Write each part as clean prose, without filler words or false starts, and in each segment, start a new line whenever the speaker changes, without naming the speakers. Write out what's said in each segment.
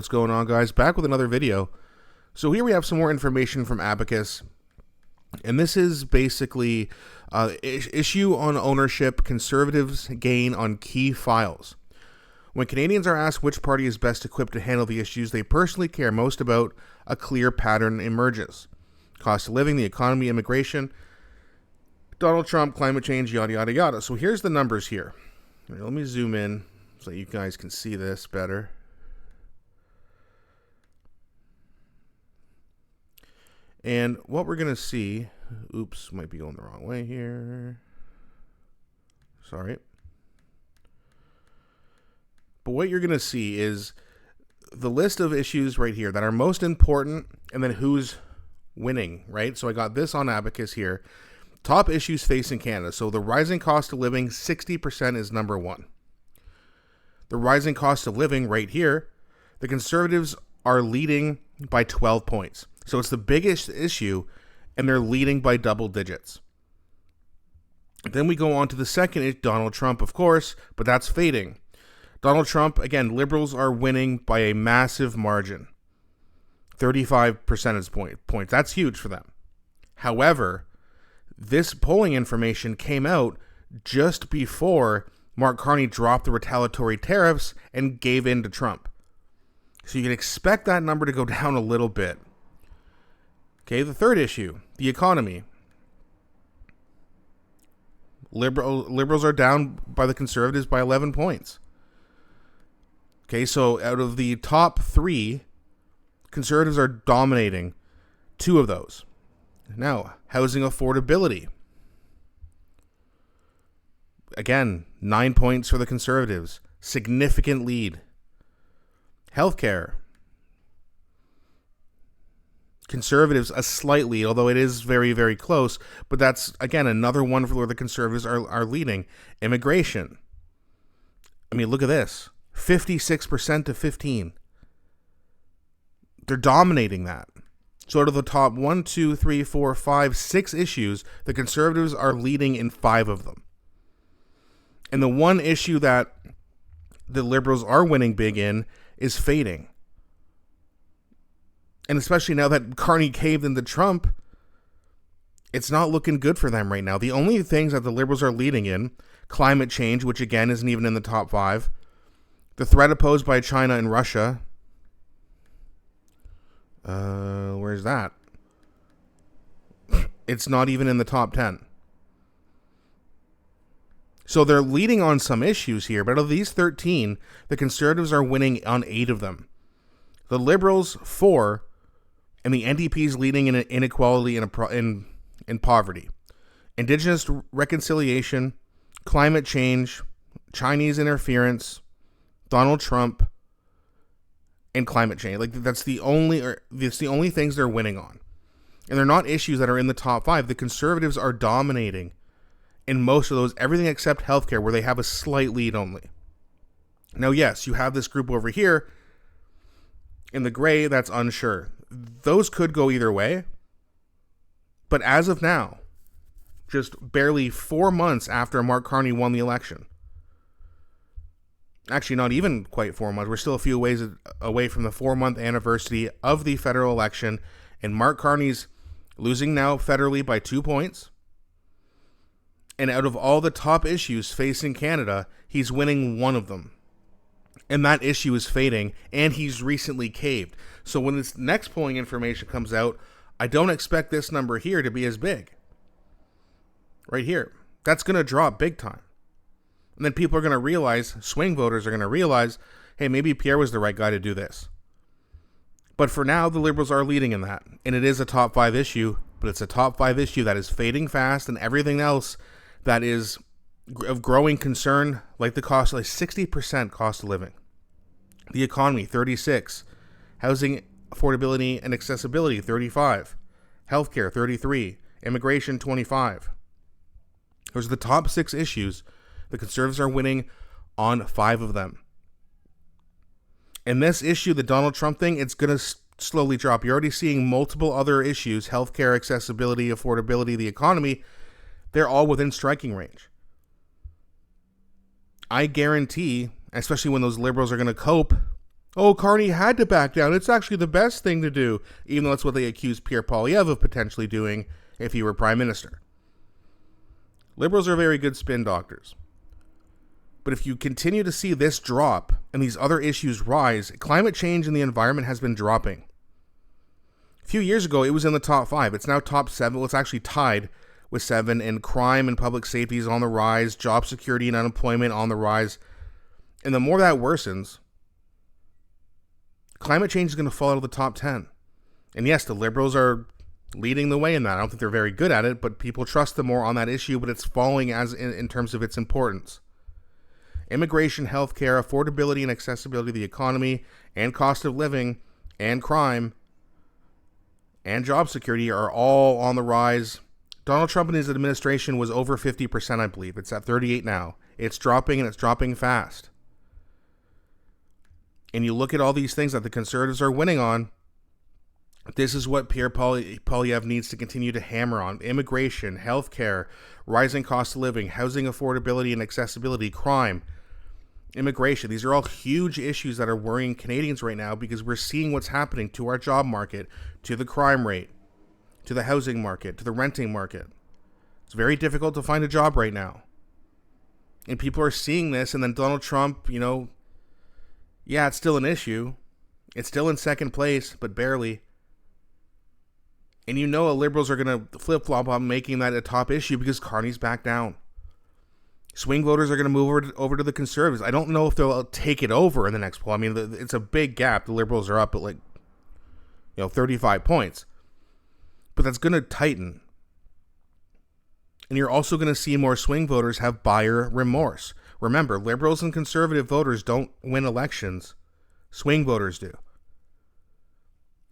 What's going on, guys? Back with another video. So here we have some more information from Abacus, and this is basically issue on ownership, conservatives gain on key files. When Canadians are asked which party is best equipped to handle the issues they personally care most about, a clear pattern emerges. Cost of living, the economy, immigration, Donald Trump, climate change, yada, yada, yada. So here's the numbers here. Let me zoom in so you guys can see this better. And what we're going to see, oops, might be going the wrong way here. Sorry. But what you're going to see is the list of issues right here that are most important and then who's winning, right? So I got this on Abacus here. Top issues facing Canada. So the rising cost of living, 60% is number one. The rising cost of living right here, the Conservatives are leading by 12 points. So it's the biggest issue, and they're leading by double digits. Then we go on to the second, Donald Trump, of course, but that's fading. Donald Trump, again, Liberals are winning by a massive margin. 35 percentage points. That's huge for them. However, this polling information came out just before markcarney dropped the retaliatory tariffs and gave in to Trump. So you can expect that number to go down a little bit. Okay, the third issue, the economy. Liberals are down by the Conservatives by 11 points. Okay, so out of the top three, Conservatives are dominating two of those. Now, housing affordability. Again, 9 points for the Conservatives. Significant lead. Healthcare. Conservatives a slight lead, although it is very, very close. But that's, again, another one where the Conservatives are leading. Immigration. I mean, look at this. 56% to 15%. They're dominating that. So out of the top 1, 2, 3, 4, 5, 6 issues, the Conservatives are leading in 5 of them. And the one issue that the Liberals are winning big in is fading. And especially now that Carney caved into Trump, it's not looking good for them right now. The only things that the Liberals are leading in, climate change, which again isn't even in the top 5, the threat posed by China and Russia. Where's that? It's not even in the top 10. So they're leading on some issues here, but of these 13, the Conservatives are winning on 8 of them. The Liberals, 4, and the NDP is leading in inequality and in poverty. Indigenous reconciliation, climate change, Chinese interference, Donald Trump, and climate change. Like that's the only things they're winning on. And they're not issues that are in the top 5. The Conservatives are dominating in most of those, everything except healthcare, where they have a slight lead only. Now, yes, you have this group over here in the gray that's unsure. Those could go either way. But as of now, just barely 4 months after markcarney won the election, actually not even quite 4 months, we're still a few ways away from the 4-month anniversary of the federal election, and markcarney's losing now federally by 2 points. And out of all the top issues facing Canada, he's winning one of them. And that issue is fading, and he's recently caved. So when this next polling information comes out, I don't expect this number here to be as big. Right here. That's going to drop big time. And then people are going to realize, swing voters are going to realize, hey, maybe Pierre was the right guy to do this. But for now, the Liberals are leading in that. And it is a top 5 issue, but it's a top 5 issue that is fading fast, and everything else that is of growing concern, like the cost, like 60% cost of living. The economy, 36. Housing affordability and accessibility, 35. Healthcare, 33. Immigration, 25. Those are the top 6 issues. The Conservatives are winning on 5 of them. And this issue, the Donald Trump thing, it's going to slowly drop. You're already seeing multiple other issues, healthcare, accessibility, affordability, the economy. They're all within striking range. I guarantee, especially when those Liberals are going to cope Oh, Carney had to back down. It's actually the best thing to do, even though that's what they accused Pierre Poilievre of potentially doing if he were prime minister. Liberals are very good spin doctors. But if you continue to see this drop and these other issues rise, climate change and the environment has been dropping. A few years ago, it was in the top 5. It's now top 7. Well, it's actually tied with 7, and crime and public safety is on the rise, job security and unemployment on the rise. And the more that worsens, climate change is going to fall out of the top 10. And yes, the Liberals are leading the way in that. I don't think they're very good at it, but people trust them more on that issue, but it's falling as in terms of its importance. Immigration, healthcare, affordability and accessibility of the economy, and cost of living, and crime, and job security are all on the rise. Donald Trump and his administration was over 50%, I believe. It's at 38 now. It's dropping, and it's dropping fast. And you look at all these things that the Conservatives are winning on. This is what Pierre Poilievre needs to continue to hammer on. Immigration, healthcare, rising cost of living, housing affordability and accessibility, crime, immigration. These are all huge issues that are worrying Canadians right now because we're seeing what's happening to our job market, to the crime rate, to the housing market, to the renting market. It's very difficult to find a job right now. And people are seeing this, and then Donald Trump, yeah, it's still an issue. It's still in second place, but barely. And Liberals are going to flip-flop on making that a top issue because Carney's back down. Swing voters are going to move over to the Conservatives. I don't know if they'll take it over in the next poll. I mean, it's a big gap. The Liberals are up at 35 points. But that's going to tighten. And you're also going to see more swing voters have buyer remorse. Remember, Liberals and Conservative voters don't win elections. Swing voters do.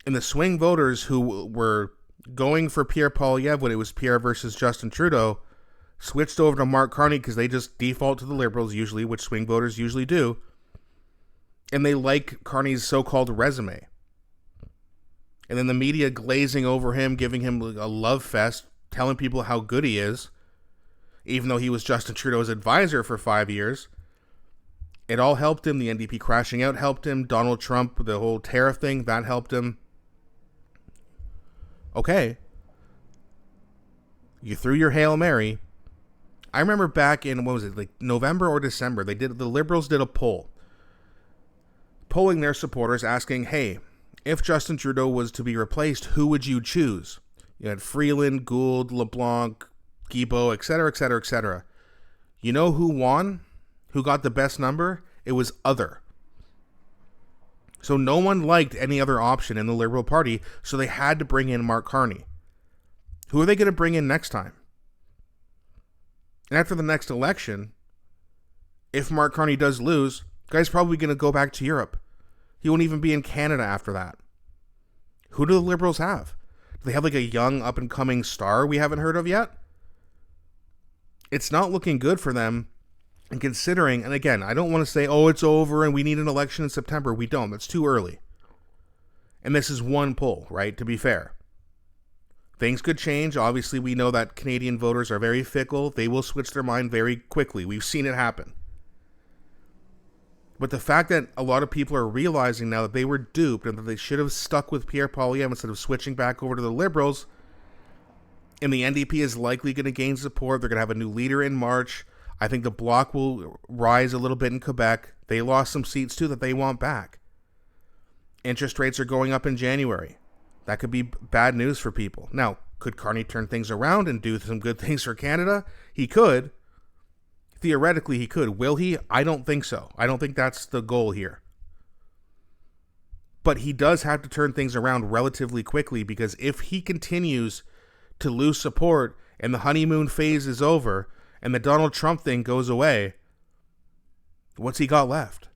And the swing voters who were going for Pierre Poilievre when it was Pierre versus Justin Trudeau switched over to Mark Carney because they just default to the Liberals usually, which swing voters usually do. And they like Carney's so-called resume. And then the media glazing over him, giving him a love fest, telling people how good he is, even though he was Justin Trudeau's advisor for 5 years. It all helped him. The NDP crashing out helped him. Donald Trump, the whole tariff thing, that helped him. Okay. You threw your Hail Mary. I remember back in, November or December, the Liberals did a poll, polling their supporters, asking, hey, if Justin Trudeau was to be replaced, who would you choose? You had Freeland, Gould, LeBlanc, Guilbeault, etc., etc., etc. You know who won? Who got the best number? It was other. So no one liked any other option in the Liberal Party, so they had to bring in Mark Carney. Who are they going to bring in next time? And after the next election, if Mark Carney does lose, the guy's probably going to go back to Europe. He won't even be in Canada after that. Who do the Liberals have? Do they have a young up-and-coming star we haven't heard of yet? It's not looking good for them. And considering, and again, I don't want to say, oh, it's over and we need an election in September. We don't. That's too early. And this is one poll, right? To be fair. Things could change. Obviously, we know that Canadian voters are very fickle. They will switch their mind very quickly. We've seen it happen. But the fact that a lot of people are realizing now that they were duped and that they should have stuck with Pierre Poilievre instead of switching back over to the Liberals, and the NDP is likely going to gain support. They're going to have a new leader in March. I think the Bloc will rise a little bit in Quebec. They lost some seats too that they want back. Interest rates are going up in January. That could be bad news for people. Now, could Carney turn things around and do some good things for Canada? He could. Theoretically, he could. Will he? I don't think so. I don't think that's the goal here. But he does have to turn things around relatively quickly because if he continues to lose support and the honeymoon phase is over and the Donald Trump thing goes away, what's he got left?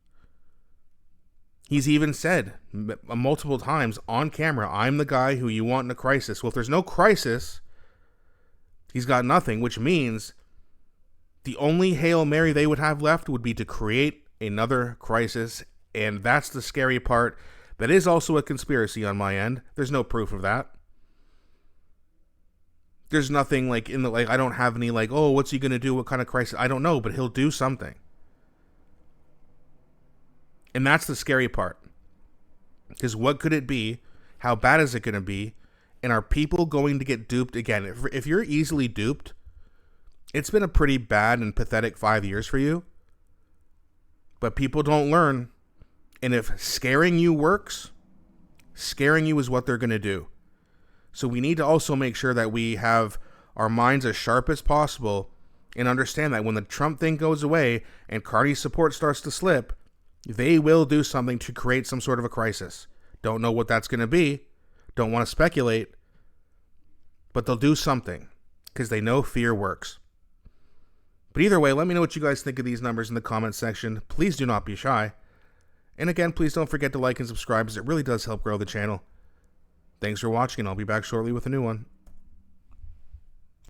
He's even said multiple times on camera, I'm the guy who you want in a crisis. Well, if there's no crisis, he's got nothing, which means the only Hail Mary they would have left would be to create another crisis. And that's the scary part. That is also a conspiracy on my end. There's no proof of that. There's nothing I don't have any oh, what's he going to do? What kind of crisis? I don't know, but he'll do something. And that's the scary part. Because what could it be? How bad is it going to be? And are people going to get duped again? If you're easily duped, it's been a pretty bad and pathetic 5 years for you. But people don't learn. And if scaring you works, scaring you is what they're going to do. So we need to also make sure that we have our minds as sharp as possible and understand that when the Trump thing goes away and Carney's support starts to slip, they will do something to create some sort of a crisis. Don't know what that's going to be. Don't want to speculate. But they'll do something because they know fear works. But either way, let me know what you guys think of these numbers in the comments section. Please do not be shy. And again, please don't forget to like and subscribe, as it really does help grow the channel. Thanks for watching, and I'll be back shortly with a new one.